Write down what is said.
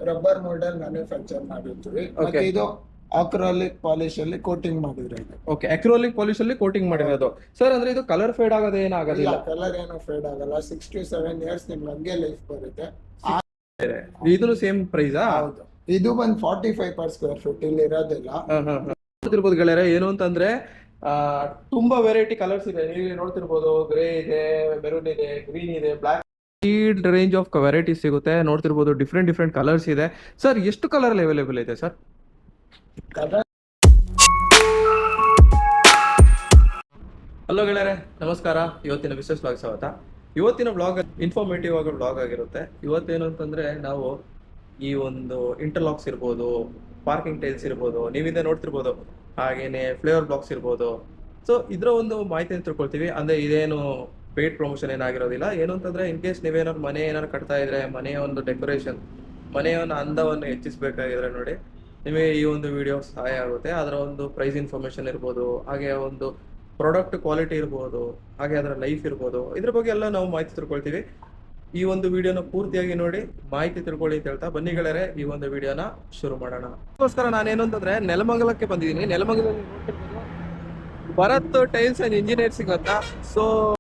Rubber ಮೋಲ್ಡಲ್ manufacture ಮಾಡಿರ್ತೀವಿ. ಮತ್ತೆ ಇದು ಅಕ್ರಾಲಿಕ್ ಪಾಲಿಶ್ ಅಲ್ಲಿ ಕೋಟಿಂಗ್ ಮಾಡಿರೋದು. ಓಕೆ, ಅಕ್ರೋಲಿಕ್ ಪಾಲಿಶ್ ಅಲ್ಲಿ ಕೋಟಿಂಗ್ ಮಾಡಿರೋದು. ಸರ್ ಅಂದ್ರೆ ಇದು ಕಲರ್ ಫೇಡ್ ಆಗೋದು ಏನಾಗೋದಿಲ್ಲ? ಕಲರ್ ಏನು ಫೇಡ್ ಆಗಲ್ಲ. 6 to 7 years ನಿಮ್ಗೆ ಹಂಗೆ ಲೈಫ್ ಬರುತ್ತೆ. ಇದನ್ನು ಸೇಮ್ ಪ್ರೈಸಾ? ಹೌದು, ಇದು ಬಂದು 45 per square feet ಇಲ್ಲಿ ಇರೋದಿಲ್ಲ. ನೋಡ್ತಿರ್ಬೋದು ಗೆಳೆಯರೆ, ಏನು ಅಂತಂದ್ರೆ ತುಂಬಾ ವೆರೈಟಿ ಕಲರ್ಸ್ ಇದೆ. ನೀವು ನೋಡ್ತಿರ್ಬೋದು, ಗ್ರೇ ಇದೆ, ಮೆರೂನ್ ಇದೆ, ಗ್ರೀನ್ ಇದೆ, ಬ್ಲಾಕ್, ರೇಂಜ್ ಆಫ್ ವೆರೈಟೀಸ್ ಸಿಗುತ್ತೆ. ನೋಡ್ತಿರ್ಬೋದು ಡಿಫ್ರೆಂಟ್ ಕಲರ್ಸ್ ಇದೆ. ಸರ್ ಎಷ್ಟು ಕಲರ್ ಅವೈಲೇಬಲ್ ಇದೆ ಸರ್? ಹಲೋ ಗೆಳೆಯರೆ, ನಮಸ್ಕಾರ. ಇವತ್ತಿನ ವಿಶೇಷ ಬ್ಲಾಗ್ ಸ್ವಾಗತ. ಇವತ್ತಿನ ಬ್ಲಾಗ್ ಇನ್ಫಾರ್ಮೇಟಿವ್ ಆಗಿ ಬ್ಲಾಗ್ ಆಗಿರುತ್ತೆ. ಇವತ್ತೇನು ಅಂತಂದ್ರೆ ನಾವು ಈ ಒಂದು ಇಂಟರ್ಲಾಕ್ಸ್ ಇರ್ಬೋದು, ಪಾರ್ಕಿಂಗ್ ಟೈಲ್ಸ್ ಇರ್ಬೋದು, ನೀವಿಂದ ನೋಡ್ತಿರ್ಬೋದು, ಹಾಗೇನೆ ಫ್ಲೇವರ್ ಬ್ಲಾಕ್ಸ್ ಇರ್ಬೋದು. ಸೊ ಇದರ ಒಂದು ಮಾಹಿತಿಯನ್ನು ತಿಳ್ಕೊಳ್ತೀವಿ. ಅಂದ್ರೆ ಇದೇನು ಪೇಯ್ಡ್ ಪ್ರಮೋಷನ್ ಏನಾಗಿರೋದಿಲ್ಲ. ಏನು ಅಂತಂದ್ರೆ ಇನ್ ಕೇಸ್ ನೀವೇನಾದ್ರು ಮನೆ ಏನಾದ್ರು ಕಟ್ತಾ ಇದ್ರೆ, ಮನೆಯ ಒಂದು ಡೆಕೋರೇಷನ್, ಮನೆಯ ಒಂದು ಅಂದವನ್ನು ಹೆಚ್ಚಿಸಬೇಕಾಗಿದ್ರೆ ನೋಡಿ, ನಿಮಗೆ ಈ ಒಂದು ವಿಡಿಯೋ ಸಹಾಯ ಆಗುತ್ತೆ. ಅದರ ಒಂದು ಪ್ರೈಸ್ ಇನ್ಫಾರ್ಮೇಶನ್ ಇರ್ಬೋದು, ಹಾಗೆ ಒಂದು ಪ್ರಾಡಕ್ಟ್ ಕ್ವಾಲಿಟಿ ಇರ್ಬೋದು, ಹಾಗೆ ಅದರ ಲೈಫ್ ಇರ್ಬೋದು, ಇದ್ರ ಬಗ್ಗೆ ಎಲ್ಲ ನಾವು ಮಾಹಿತಿ ತಿಳ್ಕೊಳ್ತೀವಿ. ಈ ಒಂದು ವಿಡಿಯೋನ ಪೂರ್ತಿಯಾಗಿ ನೋಡಿ ಮಾಹಿತಿ ತಿಳ್ಕೊಳ್ಳಿ ಅಂತ ಹೇಳ್ತಾ ಬನ್ನಿ ಗೆಳೆಯರೆ, ಈ ಒಂದು ವಿಡಿಯೋನ ಶುರು ಮಾಡೋಣ. ಅದಕ್ಕೋಸ್ಕರ ನಾನೇನು ಅಂತಂದ್ರೆ ನೆಲಮಂಗಲಕ್ಕೆ ಬಂದಿದ್ದೀನಿ. ನೆಲಮಂಗಲದಲ್ಲಿ ನೋಡ್ತಿರ್ಬೋದು ಭರತ್ ಟೈಲ್ಸ್ ಅಂಡ್ ಇಂಜಿನಿಯರ್ಸಿಂಗ್ ಅಂತ. ಸೊ